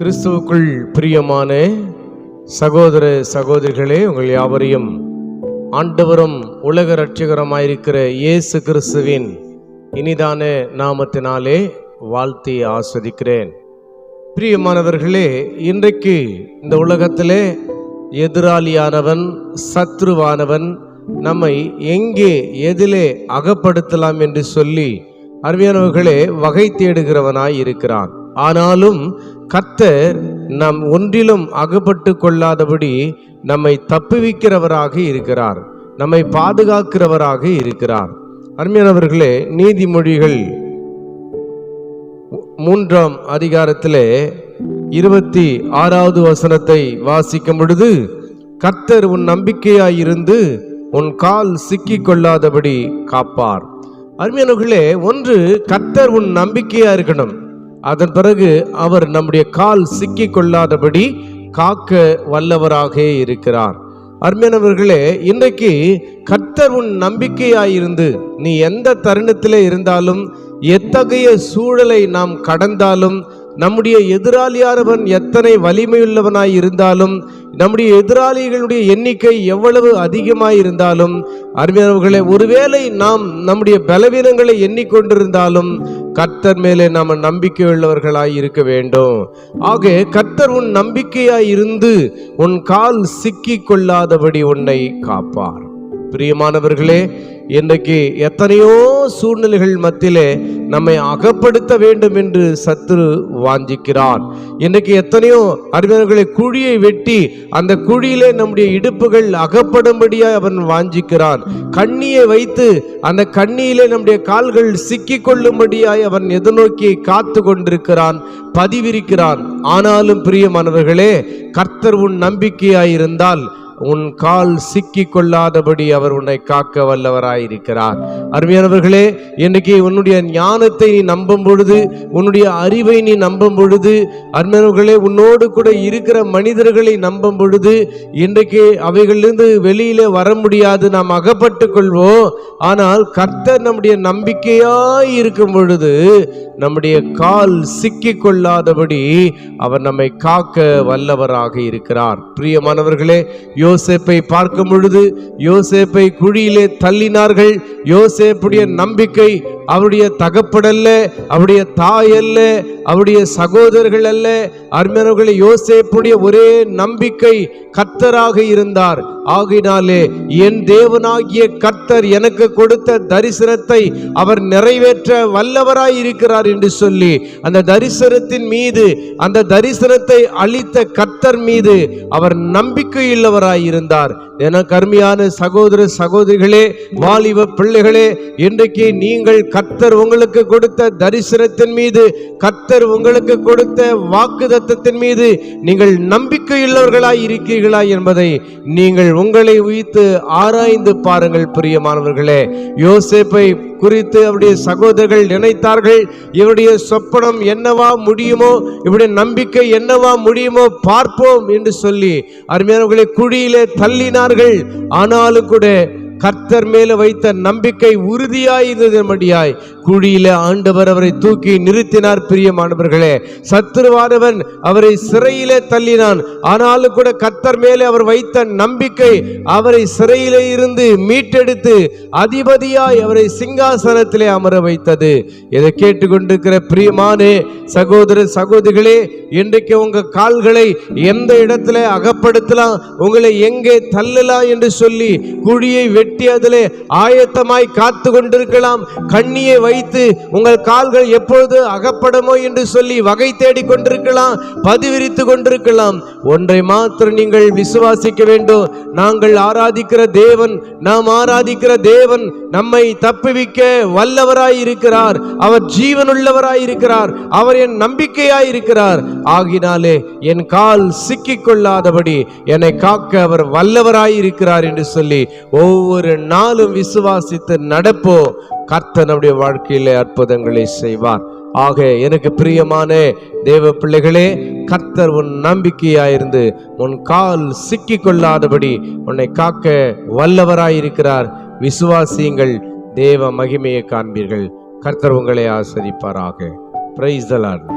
கிறிஸ்துவுக்குள் பிரியமான சகோதர சகோதரிகளே, உங்கள் யாவரையும் ஆண்டவரும் உலக இரட்சகருமாயிருக்கிற இயேசு கிறிஸ்துவின் இனிதான நாமத்தினாலே வாழ்த்தி ஆஸ்வதிக்கிறேன். பிரியமானவர்களே, இன்றைக்கு இந்த உலகத்திலே எதிராளியானவன், சத்ருவானவன் நம்மை எங்கே எதிலே அகப்படுத்தலாம் என்று சொல்லி அருமையானவர்களே வகை தேடுகிறவனாய் இருக்கிறான். ஆனாலும் கர்த்தர் நம் ஒன்றிலும் அகப்பட்டு கொள்ளாதபடி நம்மை தப்புவிக்கிறவராக இருக்கிறார், நம்மை பாதுகாக்கிறவராக இருக்கிறார். அருமையானவர்களே, நீதிமொழிகள் 3ஆம் அதிகாரத்திலே 26வது வசனத்தை வாசிக்கும் பொழுது, கர்த்தர் உன் நம்பிக்கையாயிருந்து உன் கால் சிக்கிக் கொள்ளாதபடி காப்பார். அருமையானவர்களே, ஒன்று கர்த்தர் உன் நம்பிக்கையா இருக்கணும், அதன் பிறகு அவர் நம்முடைய கால் சிக்கிக் கொள்ளாதபடி காக்க வல்லவராக இருக்கிறார். அருமையானவர்களே, இன்றைக்கு கர்த்தர் உன் நம்பிக்கையாயிருந்து நீ எந்த தருணத்திலே இருந்தாலும், எத்தகைய சூழலை நாம் கடந்தாலும், நம்முடைய எதிராளியானவன் எத்தனை வலிமையுள்ளவனாய் இருந்தாலும், நம்முடைய எதிராளிகளுடைய எண்ணிக்கை எவ்வளவு அதிகமாய் இருந்தாலும், அருமையானவர்களே, ஒருவேளை நாம் நம்முடைய பலவீனங்களை எண்ணிக்கொண்டிருந்தாலும் கர்த்தர் மேலே நாம் நம்பிக்கை உள்ளவர்களாய் இருக்க வேண்டும். ஆக கர்த்தர் உன் நம்பிக்கையாய் இருந்து உன் கால் சிக்கிக் கொள்ளாதபடி உன்னை காப்பார். பிரியமானவர்களே, இன்றைக்கு எத்தனையோ சூழ்நிலைகள் மத்தியிலே நம்மை அகப்படுத்த வேண்டும் என்று சத்துரு வாஞ்சிக்கிறான். இன்றைக்கு எத்தனையோ அறிஞர்களை குழியை வெட்டி அந்த குழியிலே நம்முடைய இடுப்புகள் அகப்படும்படியாய் அவன் வாஞ்சிக்கிறான். கண்ணியை வைத்து அந்த கண்ணியிலே நம்முடைய கால்கள் சிக்கிக் கொள்ளும்படியாய் அவன் எதிர்நோக்கி காத்து கொண்டிருக்கிறான், பதிவிருக்கிறான். ஆனாலும் பிரியமானவர்களே, கர்த்தர் உன் நம்பிக்கையாயிருந்தால் உன் கால் சிக்கிக் கொள்ளாதபடி அவர் உன்னை காக்க வல்லவராயிருக்கிறார். அருமையானவர்களே, இன்றைக்கு உன்னுடைய ஞானத்தை நீ நம்பும் பொழுது, உன்னுடைய அறிவை நீ நம்பும் பொழுது, அருமையானவர்களே, உன்னோடு கூட இருக்கிற மனிதர்களை நம்பும் பொழுது, இன்றைக்கு அவைகளிலிருந்து வெளியிலே வர முடியாது, நாம் அகப்பட்டு கொள்வோம். ஆனால் கர்த்தர் நம்முடைய நம்பிக்கையாய் இருக்கும் பொழுது நம்முடைய கால் சிக்கிக் கொள்ளாதபடி அவர் நம்மை காக்க வல்லவராக இருக்கிறார். பிரியமானவர்களே, யோசேப்பை பார்க்கும் பொழுது யோசேப்பை குழியிலே தள்ளினார்கள். யோசேப்புடைய நம்பிக்கை அவருடைய தகப்படல்ல, அவருடைய தாய் அல்ல, அவருடைய சகோதரர்கள் அல்ல. அருமையானவர்களே, யோசேப்புடைய ஒரே நம்பிக்கை கர்த்தராக இருந்தார். ஆகினாலே என் தேவனாகிய கர்த்தர் எனக்கு கொடுத்த தரிசனத்தை அவர் நிறைவேற்ற வல்லவராய் இருக்கிறார் என்று சொல்லி அந்த தரிசனத்தின் மீது, அந்த தரிசனத்தை அளித்த கர்த்தர் மீது அவர் நம்பிக்கையுள்ளவராய் இருந்தார். எனக்கு அருமையான சகோதர சகோதரிகளே, வாலிப பிள்ளைகளே, இன்றைக்கு நீங்கள் கர்த்தர் உங்களுக்கு கொடுத்த தரிசனத்தின் மீது, கர்த்தர் உங்களுக்கு கொடுத்த வாக்குத்தத்தத்தின் மீது நீங்கள் நம்பிக்கையுள்ளவர்களாய் இருக்கிறீர்களா என்பதை நீங்கள் உங்களை வைத்து ஆராய்ந்து பாருங்கள். பிரியமானவர்களே, யோசேப்பை குறித்து அவருடைய சகோதரர்கள் நினைத்தார்கள், இவருடைய சொப்பனம் என்னவா முடியுமோ, இவருடைய நம்பிக்கை என்னவா முடியுமோ பார்ப்போம் என்று சொல்லி அருமையானவர்களை குழியிலே தள்ளினார்கள். ஆனாலும் கூட கர்த்தர் மேல வைத்த நம்பிக்கை உறுதியாயிருந்தபடியாய் குழியில ஆண்டவர் அவரை தூக்கி நிறுத்தினார். பிரியமானவர்களே, சத்துருவானவன் அவரை சிறையிலே தள்ளினான். ஆனாலும் கூட கர்த்தர் மேலே அவர் வைத்த நம்பிக்கை அவரை சிறையிலே இருந்து மீட்டெடுத்து அதிபதியாய் அவரை சிங்காசனத்திலே அமர வைத்தது. இதை கேட்டுக்கொண்டிருக்கிற பிரியமான சகோதர சகோதரிகளே, இன்றைக்கு உங்க கால்களை எந்த இடத்துல அகப்படுத்தலாம், உங்களை எங்கே தள்ளலாம் என்று சொல்லி குழியை வெட்டி அதிலே ஆயத்தமாய் காத்து கொண்டிருக்கலாம். கண்ணியை வைத்து உங்கள் கால்கள் எப்பொழுது அகப்படுமோ என்று சொல்லி வகை தேடி கொண்டிருக்கலாம், பதிவிரித்து கொண்டிருக்கலாம். ஒன்றை மாத்திரம் நீங்கள் விசுவாசிக்க வேண்டும். நாங்கள் ஆராதிக்கிற தேவன், நாம் ஆராதிக்கிற தேவன் நம்மை தப்புவிக்க வல்லவராய் இருக்கிறார். அவர் ஜீவனுள்ளவராய் இருக்கிறார். அவர் என் நம்பிக்கையாய் இருக்கிறார். ஆகினாலே என் கால் சிக்கிக் கொள்ளாதபடி என்னை காக்க அவர் வல்லவராய் இருக்கிறார் என்று சொல்லி ஒவ்வொரு நாளும் விசுவாசித்து நடப்போ, கர்த்தர் நம்முடைய வாழ்க்கையிலே அற்புதங்களை செய்வார். ஆக எனக்கு பிரியமான தேவ பிள்ளைகளே, கர்த்தர் உன் நம்பிக்கையாயிருந்து உன் கால் சிக்கிக் கொள்ளாதபடி உன்னை காக்க வல்லவராயிருக்கிறார். விசுவாசியுங்கள், தேவ மகிமையை காண்பீர்கள். கர்த்தர் உங்களை ஆசீர்வதிப்பாராக. Praise the Lord.